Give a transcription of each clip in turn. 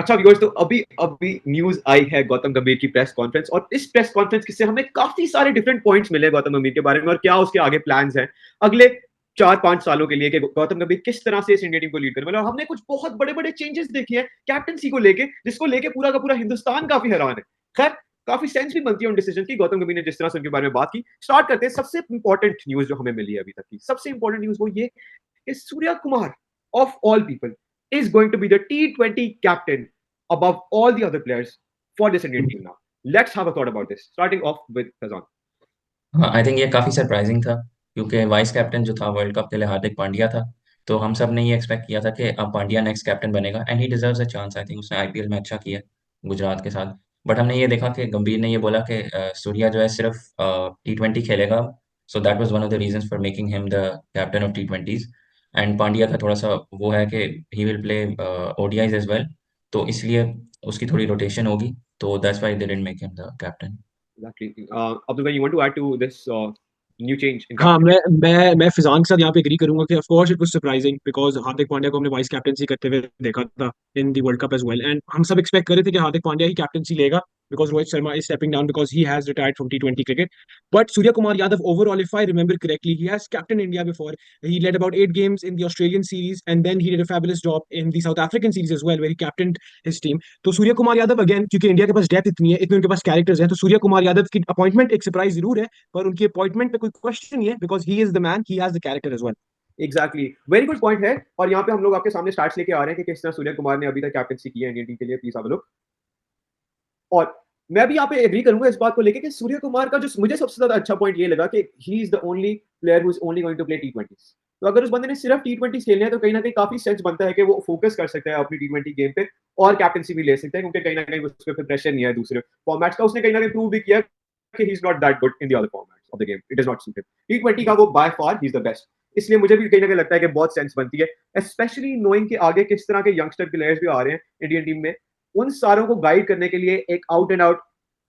अच्छा व्यूअर्स, तो अभी अभी न्यूज आई है गौतम गंभीर की प्रेस कॉन्फ्रेंस, और इस प्रेस कॉन्फ्रेंस से हमें काफी सारे डिफरेंट पॉइंट्स मिले गौतम गंभीर के बारे में और क्या उसके आगे प्लान्स हैं अगले 4-5 सालों के लिए कि गौतम गंभीर किस तरह से इस इंडिया टीम को लीड करने वाला है। और हमने कुछ बहुत बड़े बड़े चेंजेस देखे हैं कैप्टनसी को लेके, जिसको लेके पूरा का पूरा हिंदुस्तान काफी हैरान है। खैर, काफी सेंस भी बनती है उन डिसीजन की, गौतम गंभीर ने जिस तरह से उनके बारे में बात की। स्टार्ट करते हैं सबसे इंपॉर्टेंट न्यूज जो हमें मिली है अभी तक की। सबसे इंपॉर्टेंट न्यूज वो ये कि Surya Kumar of all people is going to be the T20 captain above all the other players for this Indian team now. Let's have a thought about this. Starting off with Fazan. हाँ, I think ये काफ़ी surprising था क्योंकि vice captain जो था world cup के लिए हार्दिक पांड्या था। तो हम सब ने ये एक्सपेक्ट किया था कि अब पांड्या नेक्स्ट कैप्टन बनेगा and he deserves a chance. I think उसने आईपीएल में अच्छा किया गुजरात के साथ। बट हमने ये देखा कि गंभीर ने ये बोला कि सूर्या जो है सिर्फ T20 खेलेगा। So that was one of the reasons for making him the captain of T20s। And Pandya का थोड़ा सा वो है कि he will play ODIs as well. तो इसलिए उसकी थोड़ी रोटेशन होगी। तो that's why they didn't make him the captain. Exactly. Abdul, you want to add to this new change in हाँ, captain? मैं फिजान के साथ यहाँ पे एग्री करूंगा कि of course it was surprising because Hardik Pandya को हमने वाइस कैप्टनसी करते हुए देखा था in the world cup as well, and हम सब एक्सपेक्ट कर रहे थे कि हार्दिक पांड्या ही कैप्टनसी लेगा because Rohit Sharma is stepping down because he has retired from T20 cricket. But Surya Kumar Yadav overall, if I remember correctly, he has captain India before. He led about 8 games in the Australian series, and then he did a fabulous job in the South African series as well, where he captained his team. तो Surya Kumar Yadav again, क्योंकि India के पास depth इतनी है, इतने उनके पास characters हैं, तो सूर्य कुमार यादव की अपॉइंटमेंट एक सरप्राइज जरूर है, पर उनकी अपॉइंटमेंट पे कोई क्वेश्चन नहीं है because he is the man, he has the character as well. Exactly, very good point है। और यहाँ पे हम लोग आपके सामने स्टार्ट्स लेके आ रहे हैं कि किस तरह सूर्य कुमार ने अभी तक कैप्टनसी की है इंडियन टीम के लिए। Please have a look. और मैं भी यहाँ पे एग्री करूंगा इस बात को लेके कि सूर्य कुमार का जो मुझे सबसे ज्यादा अच्छा पॉइंट ये लगा कि he is the only player who is only going to play T20। तो अगर उस बंदे ने सिर्फ T20 खेलने हैं तो कहीं ना कहीं काफी सेंस बनता है कि वो फोकस कर सकता है अपनी T20 गेम पे और कैप्टनसी भी ले सकता है, क्योंकि कहीं ना कहीं उस पर प्रेशर नहीं है दूसरे फॉर्मेट्स का। उसने कहीं ना कहीं प्रूव भी किया कि he is not that good in the other formats of the game. It is not suited. T20 का वो by far he is the best. इसलिए मुझे भी कहीं ना कहीं लगता है कि बहुत सेंस बनती है, स्पेशली नोइंग के आगे किस तरह के यंगस्टर प्लेयर्स भी आ रहे हैं इंडियन टीम में। उन सारों को गाइड करने के लिए एक out and out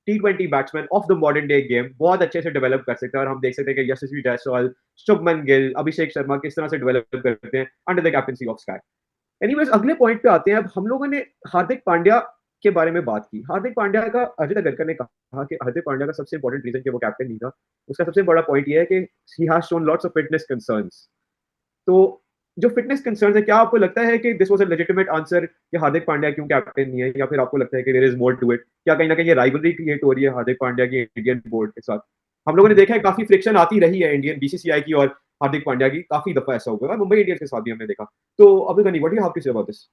T20 batsman of the modern day game बहुत अच्छे से डेवलप कर सकते हैं। और हम देख सकते हैं कि यशस्वी जायसवाल, शुभमन गिल, अभिषेक शर्मा किस तरह से डेवलप करते हैं under the captaincy of sky. Anyways, अगले पॉइंट पे आते हैं। अब हम लोगों ने हार्दिक पांड्या के बारे में बात की। हार्दिक पांड्या का अजय अगरकर ने कहा कि हार्दिक पांड्या का सबसे इंपॉर्टेंट रीजन कि वो कैप्टन नहीं था, उसका सबसे बड़ा पॉइंट ये है कि he has shown lots of fitness concerns. तो जो फिटनेस कंसर्न है, क्या आपको लगता है कि this was a legitimate answer कि हार्दिक पांड्या क्यों कैप्टन नहीं है, या फिर आपको लगता है कि there is more to it? क्या कहीं ना कहीं ये राइवलरी क्रिएट हो रही है हार्दिक पांड्या की इंडियन बोर्ड के साथ? हम लोगों ने देखा है काफी फ्रिक्शन आती रही है इंडियन बीसीसीआई की और हार्दिक पांड्या की, काफी दफा ऐसा हुआ है, मुंबई इंडियंस के साथ भी हमने देखा। तो अभी Ghani, what do you have to say about this?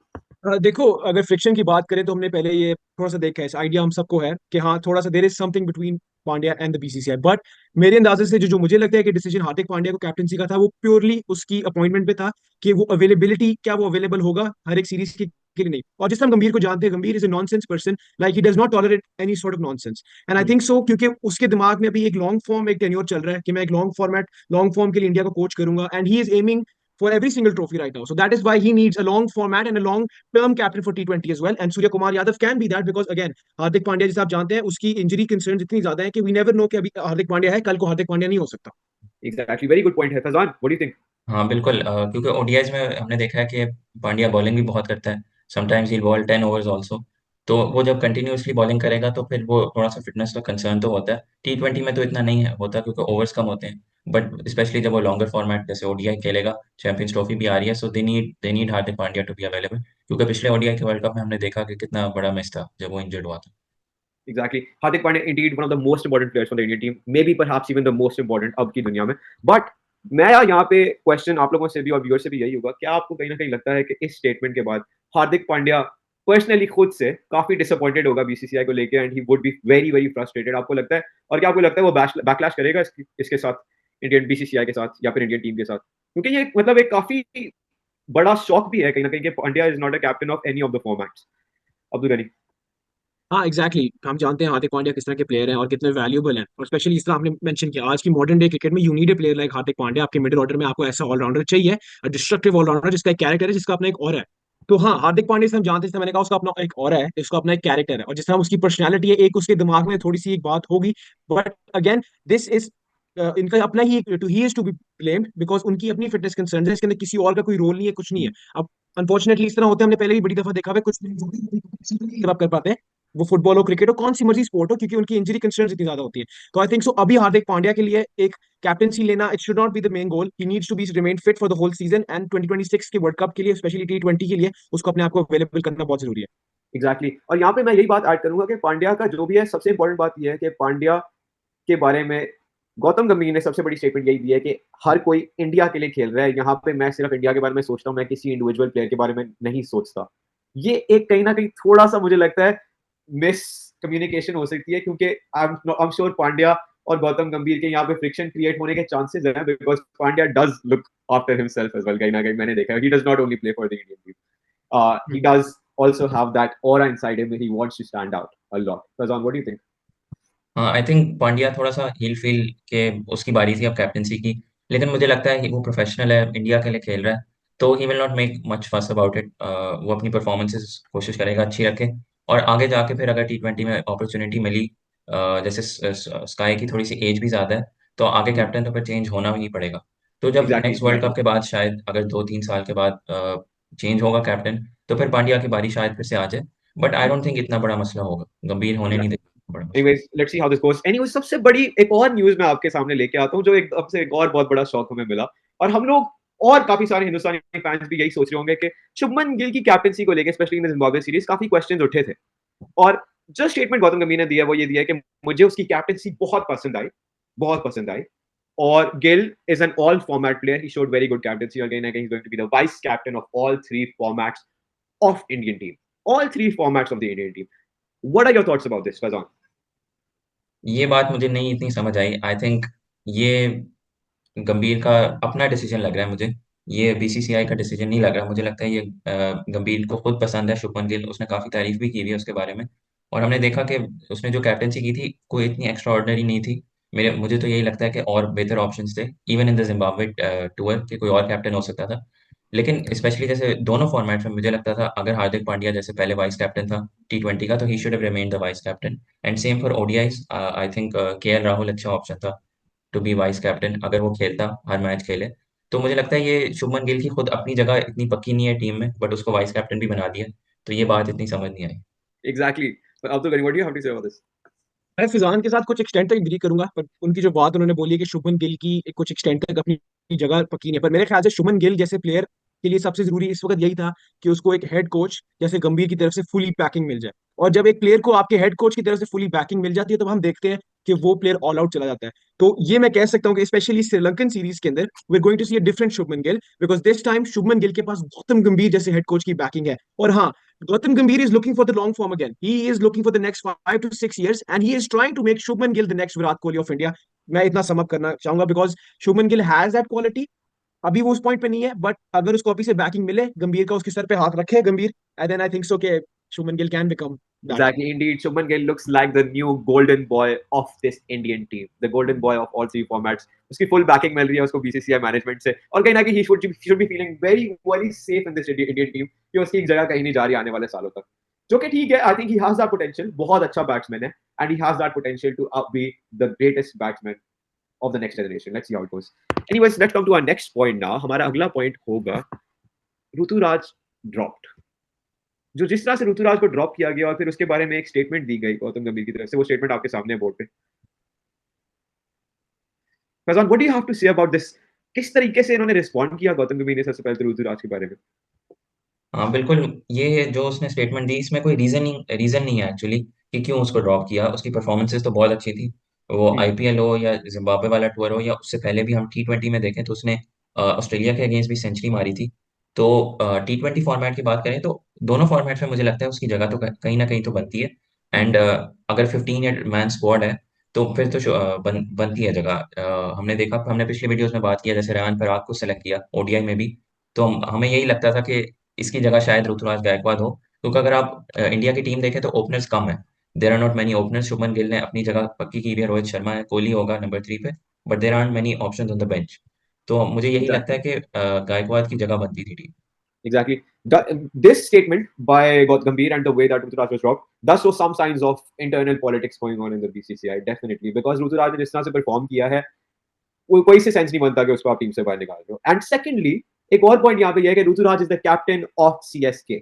देखो, अगर फ्रिक्शन की बात करें तो हमने पहले ये थोड़ा सा देखा है, इस आइडिया हम सबको है कि हाँ, थोड़ा सा there is something between Pandya and the BCCI. But मेरे अंदाजे से जो मुझे लगता है कि डिसीजन हार्दिक पांड्या को कैप्टनसी का था, वो प्योरली उसकी अपॉइंटमेंट पे था कि वो अवेलेबिलिटी, क्या वो अवेलेबल होगा हर एक सीरीज के लिए नहीं. और जिस हम गंभीर को जानते हैं, गंभीर is a nonsense person, like he does not tolerate any sort of nonsense. And I think सो, क्योंकि उसके दिमाग में अभी एक लॉन्ग फॉर्म एक टेन्योर चल रहा है कि मैं एक लॉन्ग फॉर्म के लिए इंडिया को कोच करूंगा, and he is aiming for every single trophy right now. So that is why he needs a long format and a long term captain for T20 as well. And Surya Kumar Yadav can be that because again, Hardik Pandya जैसे आप जानते हैं, उसकी injury concerns इतनी ज्यादा है कि we never know कि अभी हार्दिक पांड्या है, कल को हार्दिक पांड्या नहीं हो सकता. एग्जैक्टली, वेरी गुड पॉइंट है। Faizan, what do you think? हाँ, बिल्कुल क्योंकि ओडीआईज में हमने देखा है कि पांड्या बॉलिंग भी बहुत करता है। Sometimes he ball 10 overs also. तो वो जब कंटिन्यूअसली बॉलिंग करेगा तो फिर वो थोड़ा सा फिटनेस का कंसर्न तो होता है। T20 में तो इतना नहीं है होता क्योंकि ओवर्स कम होते हैं। बट स्पेशली जब वो लॉन्गर फॉर्मेट जैसे ओडीआई खेलेगा, चैंपियंस ट्रॉफी भी आ रही है, so they need Hardik Pandya to be available, क्योंकि पिछले ओडीआई के वर्ल्ड कप में हमने देखा कि कितना बड़ा मिस था जब वो इंजर्ड हुआ था। Exactly. Hardik Pandya indeed one of the most important players for the Indian team, maybe perhaps even the most important अब की दुनिया में. But मैं यहाँ पे क्वेश्चन आप लोगों से भी और व्यूअर से भी यही होगा, क्या आपको कहीं ना कहीं लगता है कि इस स्टेटमेंट के बाद हार्दिक पांड्या पर्सनली खुद से काफी डिसअपॉइंटेड होगा बीसीसीआई को लेके, and he would be very very frustrated? आपको लगता है? और क्या आपको लगता है वो बैकलैश करेगा इसके साथ, इंडियन बीसीसीआई के साथ या फिर इंडियन टीम के साथ? क्योंकि ये मतलब एक काफी बड़ा शॉक भी है कहीं ना कहीं कि Pandya is not a captain of any of the formats. Abdul Ghani. हाँ, एग्जैक्टली हम जानते हैं हार्दिक पांड्या किस तरह के प्लेयर हैं और कितने वैल्यूबल हैं, और स्पेशली इस तरह आपने मेंशन किया, आज की मॉडर्न डे क्रिकेट में you need a player like Hardik Pandya. आपके मिडिल ऑर्डर में आपको ऐसा ऑलराउंडर चाहिए, डिस्ट्रक्टिव ऑलराउंडर जिसका एक कैरेक्टर है, जिसका अपना एक और है. तो हाँ, हार्दिक पांड्या से हम जानते हैं, मैंने कहा उसका अपना एक और है, इसका अपना एक कैरेक्टर है, और जिस तरह उसकी पर्सनैलिटी है, एक उसके दिमाग में थोड़ी सी एक बात होगी. बट अगेन, दिस इज इनका अपना ही, to he is to be blamed because उनकी अपनी फिटनेस कंसर्न है, इसके अंदर किसी और का कोई रोल नहीं है, कुछ नहीं है. अब अनफॉर्चुनेटली इस तरह होते हैं, हमने पहले भी बड़ी दफा देखा है, कुछ गिव अप कर पाते हैं, वो फुटबॉल हो, क्रिकेट हो, कौन सी मर्जी स्पोर्ट हो, क्योंकि उनकी इंजरी कंसर्न्स इतनी ज्यादा होती है। तो आई थिंक सो अभी हार्दिक पांड्या के लिए एक कैप्टनसी लेना, it should not be the main goal, he needs to be remain fit for the whole season, and 2026 के वर्ल्ड कप के लिए, स्पेशली T20 के लिए उसको अपने आप को अवेलेबल करना बहुत जरूरी है। Exactly exactly. और यहाँ पे मैं यही बात ऐड करूंगा कि पांड्या का जो भी है, सबसे इंपॉर्टेंट बात यह है कि पांड्या के बारे में गौतम गंभीर ने सबसे बड़ी स्टेटमेंट यही दी है कि हर कोई इंडिया के लिए खेल रहा है। यहाँ पे मैं सिर्फ इंडिया के बारे में सोचता हूँ, मैं किसी इंडिविजुअल प्लेयर के बारे में नहीं सोचता। ये एक कहीं ना कहीं थोड़ा सा मुझे लगता है मिस कम्युनिकेशन हो सकती है, क्योंकि आई एम श्योर पांड्या और गौतम गंभीर के यहाँ पे फ्रिक्शन क्रिएट होने के चांसेस हैं, because Pandya does look after himself as well. कहीं ना कहीं मैंने देखा है, he does not only play for the Indian team, he does also have that aura inside him that he wants to stand out a lot. Fazan, what do you think? हाँ, I think Pandya थोड़ा सा heal feel के उसकी बारी थी अब captaincy की, लेकिन मुझे लगता है कि वो प्रोफेशनल है, इंडिया के लिए खेल रहा है, तो he will not make much फस अबाउट इट। वो अपनी परफॉर्मेंसेस कोशिश करेगा अच्छी रखे, और आगे जाके फिर अगर T20 में अपॉर्चुनिटी मिली, जैसे स्काई की थोड़ी सी एज भी ज़्यादा है, तो आगे कैप्टन तो फिर चेंज होना ही पड़ेगा। तो जब Exactly. नेक्स्ट वर्ल्ड कप के बाद शायद अगर 2-3 साल के बाद चेंज होगा कैप्टन, तो फिर पांड्या की बारी शायद फिर से आ जाए, बट आई डोंट थिंक इतना बड़ा मसला होगा, गंभीर होने नहीं Exactly. देगा बड़ा मसला। Anyways, let's see how this goes. Anyways, सबसे बड़ी एक और न्यूज मैं आपके सामने लेके आता हूँ, जो एकदम से एक और बहुत बड़ा शौक हमें मिला, और हम लोग और काफी सारे हिंदुस्तानी फैंस भी यही सोच रहे होंगे कि शुभमन गिल की कैप्टनसी को लेकर, स्पेशली इन जिम्बाब्वे सीरीज, काफी क्वेश्चंस उठे थे। और जो स्टेटमेंट गौतम गंभीर ने दिया वो ये दिया है कि मुझे उसकी कैप्टनसी बहुत पसंद आई, बहुत पसंद आई, और Gill is an all format player, he showed very good captaincy, और कहीं ना कहीं going to be the vice captain of all three formats of Indian team, all three formats of the Indian team. What are your thoughts about this, Fazan? ये बात मुझे नहीं इतनी समझ आई। आई थिंक ये गंभीर का अपना डिसीजन लग रहा है मुझे, ये बीसीसीआई का डिसीजन नहीं लग रहा। मुझे लगता है ये गंभीर को खुद पसंद है शुभमन गिल, उसने काफ़ी तारीफ भी की हुई है उसके बारे में, और हमने देखा कि उसने जो कैप्टनसी की थी कोई इतनी एक्स्ट्रा ऑर्डिनरी नहीं थी। मुझे तो यही लगता है कि और बेहतर ऑप्शंस थे, even in the Zimbabwe tour के कोई और कैप्टन हो सकता था। लेकिन स्पेशली जैसे दोनों फॉर्मेट्स में मुझे लगता था अगर हार्दिक पांड्या जैसे पहले वाइस कैप्टन था T20 का, तो he should have remained the vice captain, and same for ODIs. I think KL Rahul अच्छा ऑप्शन था टू बी वाइस कैप्टन, अगर वो खेलता, हर मैच खेले। तो मुझे लगता है ये शुभमन गिल की खुद अपनी जगह इतनी पक्की नहीं है टीम में, बट उसको वाइस कैप्टन भी बना दिया, तो ये बात इतनी समझ नहीं आई। Exactly. But Abdul Karim, what do you have to say about this? मैं फिजान के साथ कुछ एक्सटेंड तक एग्री करूंगा, पर उनकी जो बात उन्होंने बोली है कि शुभमन गिल की कुछ एक्सटेंड तक अपनी जगह पक्की नहीं है, पर मेरे ख्याल से शुभमन गिल जैसे प्लेयर के लिए सबसे जरूरी इस वक्त यही था कि उसको एक हेड कोच जैसे गंभीर की तरफ से फुली बैकिंग मिल जाए। और जब एक प्लेयर को आपके हेड कोच की तरफ से फुली बैकिंग मिल जाती है, तो हम देखते हैं कि वो प्लेयर ऑल आउट चला जाता है। तो ये मैं कह सकता हूँ कि स्पेशली श्रीलंकन सीरीज के अंदर we are going to see a different Shubman Gill, because this time Shubman Gill के पास गौतम गंभीर जैसे हेड कोच की बैकिंग है। और हाँ, Gautam Gambhir is looking for the long form again. He is looking for the next 5 to 6 years, and he is trying to make Shubman Gill the next Virat Kohli of India. मैं इतना sum up करना चाहूंगा, because Shubman Gill has that quality. अभी वो उस point पे नहीं है, बट अगर उसको अभी से बैकिंग मिले, गंभीर का उसके सर पे हाथ रखे Gambhir, and then I think so के Shubman Gill can become that. Exactly, indeed. Shubman Gill looks like the new golden boy of this Indian team, the golden boy of all three formats. उसकी full backing मिल रही है उसको BCCI management से, और कहीं ना कहीं he should be feeling very very safe in this Indian team कि उसकी एक जगह कहीं नहीं जा रही आने वाले सालों तक, जो कि ठीक है। I think he has that potential, बहुत अच्छा बैट्समैन है, and he has that potential to be the greatest batsman of the next generation. Let's see how it goes. Anyways, let's come to our next point now. हमारा अगला point होगा Rituraj dropped. जो जिस तरह से ऋतुराज को ड्रॉप किया गया और फिर उसके बारे में एक स्टेटमेंट दी गई गौतम गंभीर की तरफ से, वो स्टेटमेंट आपके सामने है बोर्ड पे। Faizan, what do you have to say about this? किस तरीके से इन्होंने रिस्पॉन्ड किया गौतम गंभीर ने सबसे पहले तो ऋतुराज के बारे में? हाँ बिल्कुल, ये जो उसने स्टेटमेंट दी इसमें कोई रीजन नहीं है एक्चुअली कि क्यों उसको ड्रॉप किया। उसकी परफॉर्मेंसेस तो बहुत अच्छी थी, वो आईपीएल हो या जिम्बाब्वे वाला टूर हो या उससे पहले भी हम T20 में देखें तो उसने ऑस्ट्रेलिया के अगेंस्ट भी सेंचुरी मारी थी। तो T20 फॉर्मेट की बात करें तो दोनों फॉर्मेट में मुझे लगता है उसकी जगह तो कहीं ना कहीं तो बनती है, एंड अगर 15 मैन स्क्वाड है तो फिर तो बनती है जगह। हमने देखा, हमने पिछले वीडियोस में बात किया, जैसे रेयान पराग को सेलेक्ट किया ओडीआई में भी, तो हमें यही लगता था कि इसकी जगह शायद ऋतुराज गायकवाड हो, क्योंकि अगर आप इंडिया की टीम देखें तो ओपनर्स कम है, there are not many openers. Shubman Gill ने अपनी जगह पक्की की हुई है, रोहित शर्मा है, कोहली होगा नंबर 3 पे, but there are many options on the bench. तो मुझे यही लगता है कि गायकवाड की जगह बनती थी team. Exactly. This statement by Gambhir and the way that Ruturaj was dropped does show some signs of internal politics going on in the BCCI, definitely, because Ruturaj ने जिस तरह से परफॉर्म किया है, कोई से सेंस नहीं बनता कि उसको आप टीम से बाहर निकाल रहे हो। एंड सेकेंडली, एक और पॉइंट यहाँ पे यह है कि Ruturaj is the captain of CSK,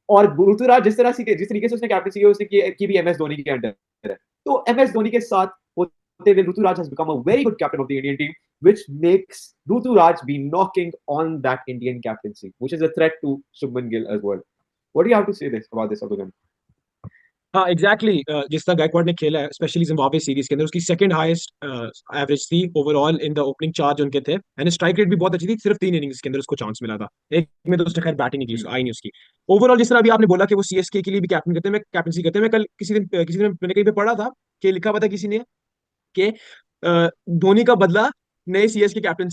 और ऋतुराज जिस तरीके से उसने कैप्टनसी की, उसने की भी एमएस धोनी के अंडर है। तो एमएस धोनी के साथ होते हुए Rituraj has become a very good captain of the Indian team, which makes Ruturaj be knocking on that Indian captaincy, which is a threat to Shubman Gill as well. What do you have to say about this, Abdul? हाँ exactly जिस तरह गायकवाड ने खेला है specially Zimbabwe series के अंदर, उसकी second highest average थी overall in the opening charge उनके थे, एंड स्ट्राइक रेट भी बहुत अच्छी थी। सिर्फ 3 इनिंग्स के अंदर उसको चांस मिला था, एक में तो उसने खैर बैटिंग नहीं की, उसको आई नहीं उसकी। ओवरऑल जिस तरह अभी आपने बोला कि वो सीएसके के लिए भी कैप्टन करते हैं, मैं कैप्टनसी करते हैं, मैं कल किसी दिन मैंने कहीं पे पढ़ा था कि लिखा हुआ था किसी ने कि धोनी का बदला नए सीएस की कैप्टन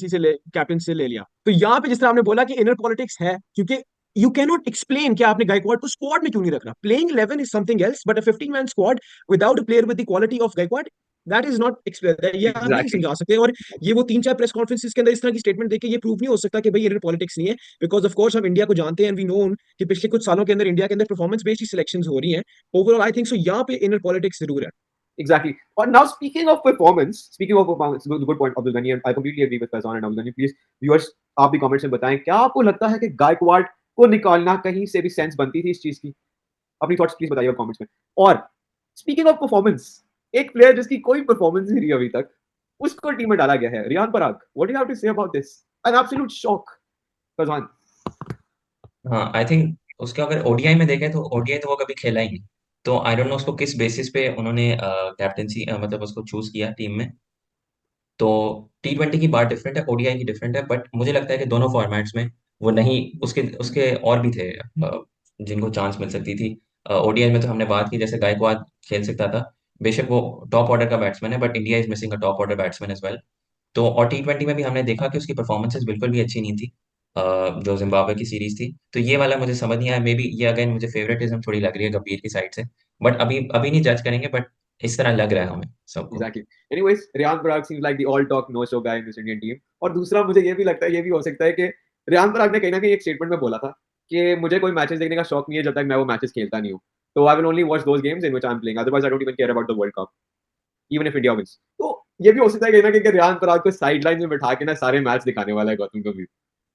से ले लिया। तो यहाँ पे जिस तरह आपने बोला कि इनर पॉलिटिक्स है, क्योंकि यू कैन नॉट एक्सप्लेन कि आपने गायकवाड को स्क्वाड में क्यों नहीं रखना। Playing 11 is something else, but a 15 man squad without a player with the quality of Gaikwad, that is not ये आप नहीं Exactly. समझा सकते। और ये वो 3-4 प्रेस कॉन्फ्रेंसेस के अंदर इस तरह की स्टेटमेंट देके ये प्रूव नहीं हो सकता कि भाई इनर पॉलिटिक्स नहीं है, बिकॉज ऑफ कोर्स हम इंडिया को जानते हैं एंड वी नो कि पिछले कुछ सालों के अंदर इंडिया के अंदर परफॉर्मेंस बेस्ड सिलेक्शंस हो रही हैं। ओवरऑल आई थिंक सो यहाँ पे इनर पॉलिटिक्स जरूर है। Exactly. But now speaking of performance, good point, Abdul Ghani, and I completely agree with Faizan and Abdul Ghani. Please, viewers, आप भी कमेंट्स में बताएं, क्या आपको लगता है कि गायकवाड को निकालना कहीं से भी सेंस बनती थी इस चीज की? अपनी थॉट्स प्लीज बताइए कमेंट्स में। और स्पीकिंग ऑफ परफॉर्मेंस, एक प्लेयर जिसकी कोई परफॉर्मेंस नहीं रही अभी तक, उसको टीम में डाला गया है, Riyan Parag. What do you have to say about this? An absolute shock, Faizan. हाँ, आई थिंक उसके अगर ओडीआई में देखें तो ओडीआई तो वो कभी खेला ही नहीं, तो आई डोंट नो उसको किस बेसिस पे उन्होंने कैप्टेंसी मतलब उसको चूज किया टीम में। तो T20 की बात डिफरेंट है, ओडीआई की डिफरेंट है, बट मुझे लगता है कि दोनों फॉर्मेट्स में वो नहीं, उसके उसके और भी थे जिनको चांस मिल सकती थी। ओडीआई में तो हमने बात की जैसे गायकवाड खेल सकता था, बेशक वो टॉप ऑर्डर का बैट्समैन है, but India is missing a top order batsman as well. तो और T20 में भी हमने देखा कि उसकी परफॉर्मेंसेज बिल्कुल भी अच्छी नहीं थी, जो जिम्बाब्वे की सीरीज थी। तो ये वाला मुझे समझ नहीं आया, मे बी ये अगेन मुझे फेवरेटिज्म थोड़ी लग रही है गंभीर की साइड से, बट अभी अभी नहीं जज करेंगे, बट इस तरह लग रहा है हमें सबको। Exactly. Anyways, Riyan Parag seems like the all talk no show guy in this Indian team. और दूसरा मुझे ये भी लगता है, ये भी हो सकता है कि रियान पराग ने कहीं ना कहीं एक स्टेटमेंट में बोला था कि मुझे कोई मैचेस देखने का शौक नहीं है जब तक मैं वो मैचेस खेलता नहीं हूँ। तो I will only watch those games in which I am playing, otherwise I don't even care about the world cup even if India wins. तो ये भी हो सकता है कहीं ना कहीं कि रियान पराग को साइडलाइन में बैठा के ना सारे मैच दिखाने वाला है गौतम गंभीर,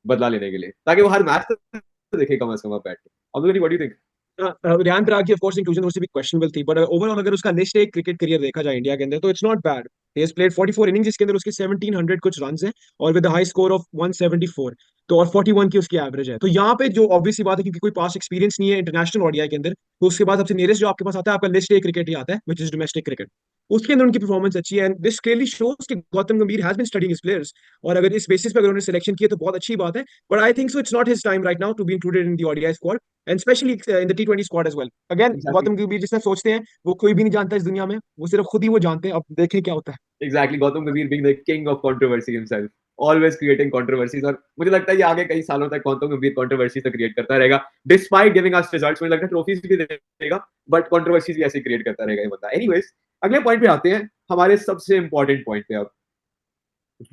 बदला लेने के लिए, ताकि वो हर मैच तो देखे कम से कम बैठ के। Abdul Ghani, what do you think? Riyan Parag की ऑफ कोर्स इंक्लूजन उससे भी क्वेश्चनेबल थी, बट ओवरऑल अगर उसका लिस्ट एक क्रिकेट करियर देखा जाए इंडिया के अंदर तो it's not bad. He has played 44 innings जिसके अंदर उसके 1700 कुछ रन हैं, और विद हाई स्कोर ऑफ 174, तो और 41 की उसकी एवरेज है। तो यहाँ पे जो ऑब्वियस सी बात है, क्योंकि कोई पास एक्सपीरियंस नहीं है इंटरनेशनल ओडीआई के अंदर, तो उसके बाद सबसे नियरेस्ट जो आपके पास आता है आपका लिस्ट ए क्रिकेट ही आता है, विच इज डोमेस्टिक क्रिकेट। उसके अंदर उनकी परफॉर्मेंस अच्छी है, एंड दिस क्लियरली शोज कि Gautam Gambhir has been studying his players, और अगर इस बेसिस पे अगर उन्होंने सिलेक्शन किया तो बहुत अच्छी बात है। But I think so it's not his time right now to be included in the ODI squad, and specially in the T20 squad as well. Again exactly. Gautam Gambhir जिसने सोचते हैं वो कोई भी नहीं जानता इस दुनिया में, वो सिर्फ खुद ही वो जानते हैं। अब देखें क्या होता है। एग्जैक्टली, गौतम गंभीर being the king of controversy himself, always creating controversies. और मुझे लगता है ये आगे कई सालों तक गौतम गंभीर कंट्रोवर्सी तो क्रिएट करता रहेगा, डिस्पाइट गिविंग अस रिजल्ट्स। मुझे लगता है ट्रॉफीज भी देगा, बट कंट्रोवर्सीज भी ऐसे क्रिएट करता रहेगा ये बंदा। एनीवेज, अगले पॉइंट पे आते हैं, हमारे सबसे इंपॉर्टेंट पॉइंट पे अब।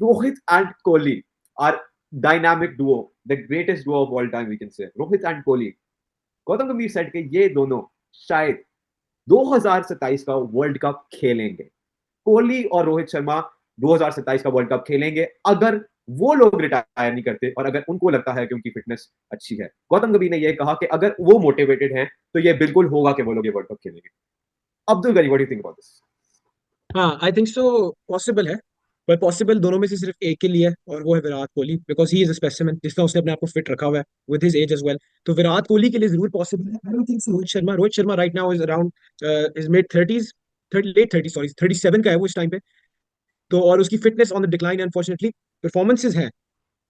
Rohit and Kohli are dynamic duo, the greatest duo of all time we can say. Rohit and Kohli, Gautam गंभीर सेट के ये दोनों शायद 2027 का वर्ल्ड कप खेलेंगे। कोहली और रोहित शर्मा 2027 का वर्ल्ड कप खेलेंगे अगर वो लोग रिटायर नहीं करते, और अगर उनको लगता है कि उनकी फिटनेस अच्छी है। गौतम गंभीर ने यह कहा कि अगर वो मोटिवेटेड हैं तो ये बिल्कुल होगा कि वो लोग ये वर्ल्ड कप खेलेंगे। Abdul Ghani, what do you think about this? हाँ आई थिंक सो पॉसिबल है, पर पॉसिबल दोनों में से सिर्फ एक के लिए है, और वो है Virat Kohli, because he is a specimen, जिसने उसने अपने आप को फिट रखा हुआ है with his age as well. तो विराट कोहली के लिए जरूर पॉसिबल है। I don't think so Rohit Sharma right now is around is mid 30s, 30 late 30 sorry 37 का है वो इस टाइम पे। तो और उसकी fitness on the decline unfortunately. Performances है,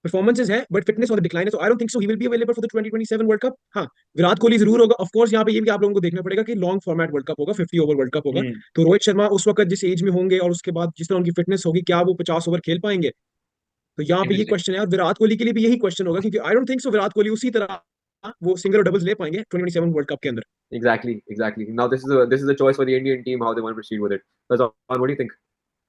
परफॉर्मेंसेज है, but fitness on the decline है, so I don't think so he will be available for the 2027 world cup. हाँ, विराट कोहली जरूर होगा। ऑफ कोर्स यहाँ पे ये भी आप लोगों को देखना पड़ेगा कि लॉन्ग फॉर्मेट वर्ल्ड कप होगा, 50 ओवर वर्ल्ड कप होगा। तो रोहित शर्मा उस वक्त जिस एज में होंगे और उसके बाद जिस तरह उनकी फिटनेस होगी, क्या वो 50 ओवर खेल पाएंगे? तो यहाँ पे ये इंटरेस्टिंग। क्वेश्चन है, और विराट कोहली के लिए भी यही क्वेश्चन होगा, क्योंकि आई डोंट थिंक सो विराट कोहली उसी तरह वो सिंगल और डबल्स ले पाएंगे 2027 वर्ल्ड कप के अंदर। Exactly. Now this is a choice for the Indian team how they want to proceed with it. Fazal, what do you think?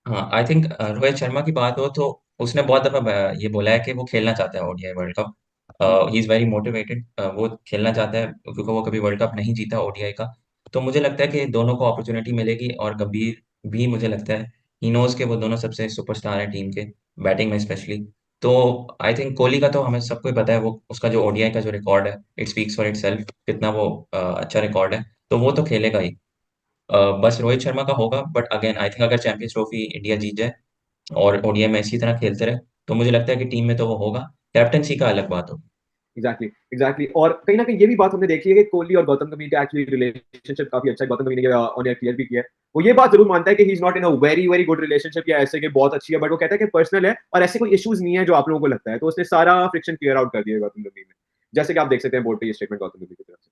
हाँ, आई थिंक रोहित शर्मा की बात हो तो उसने बहुत दफा ये बोला है कि वो खेलना चाहता है ODI world cup. He is very motivated, वो खेलना चाहता है क्योंकि वो कभी वर्ल्ड कप नहीं जीता ओडीआई का। तो मुझे लगता है कि दोनों को अपॉर्चुनिटी मिलेगी, और गंभीर भी मुझे लगता है ही नोज के वो दोनों सबसे सुपरस्टार हैं टीम के, बैटिंग में स्पेशली। तो आई थिंक कोहली का तो हमें सबको ही पता है, वो उसका जो ओडीआई का जो रिकॉर्ड है, इट स्पीक्स फॉर इटसेल्फ, कितना वो अच्छा रिकॉर्ड है, तो वो तो खेलेगा ही। बस रोहित शर्मा का होगा, बट अगेन आई थिंक अगर चैंपियंस ट्रॉफी इंडिया जीत जाए और ओडीआई में इसी तरह खेलते रहे, तो मुझे लगता है कि टीम में तो वो होगा। कैप्टनसी का अलग बात होगी। Exactly exactly. और कहीं ना कहीं ये भी बात हमने देखी है कि कोहली और गौतम गंभीर का एक्चुअली रिलेशनशिप काफी अच्छा है। गौतम गंभीर ने ऑन एयर क्लियर भी किया है, वो ये बात जरूर मानता है कि he is not in a very very good relationship या ऐसे कि बहुत अच्छी है, बट वो कहता है कि पर्सनल है और ऐसे कोई इश्यूज नहीं है जो आप लोगों को लगता है। तो उसने सारा फ्रिक्शन क्लियर आउट कर दिया गौतम गंभीर ने, जैसे कि आप देख सकते हैं बोर्ड पे ये स्टेटमेंट गौतम गंभीर की तरफ से।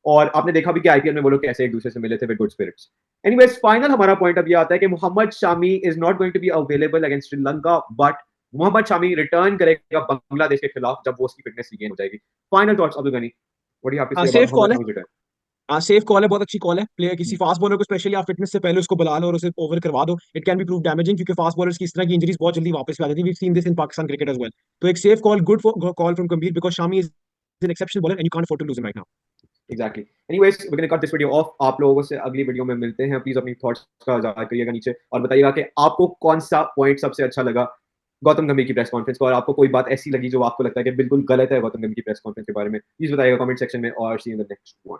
और आपने देखा भी कि आईपीएल में वो लोग कैसे एक दूसरे से मिले थे with good spirits. Anyways, final हमारा पॉइंट अब ये आता है कि Mohammed Shami is not going to be available against Sri Lanka, but Mohammed Shami return करेगा बांग्लादेश के खिलाफ जब वो उसकी फिटनेस रिगेन हो जाएगी। Final thoughts Abdul Ghani, what do you have to say about safe Mohammed call है। शामी रिटर्न? सेफ कॉल है, बहुत अच्छी कॉल है। प्लेयर किसी फास्ट बॉलर को स्पेशली आप फिटनेस से पहले उसको बुला लो और उसे ओवर करवा दो, it can be prove damaging, क्योंकि फास्ट बॉलर्स की इस तरह की इंजरीज बहुत जल्दी वापस भी आ जाती है। We seen this in Pakistan cricket as well. तो एक safe call, good call from Gambhir, because Shami is an exceptional bowler and you can't afford to lose him right now. Exactly. Anyways, we can cut this video off. आप लोगों से अगली video में मिलते हैं। Please अपनी थॉट्स का इजाजत करिएगा नीचे और बताइएगा कि आपको कौन सा पॉइंट सबसे अच्छा लगा गौतम गंभीर की प्रेस कॉन्फ्रेंस को, और आपको कोई बात ऐसी लगी जो आपको लगता है कि बिल्कुल गलत है गौतम गंभीर की प्रेस कॉन्फ्रेंस के बारे में, प्लीज बताइएगा कमेंट सेक्शन में। और see you in the next one.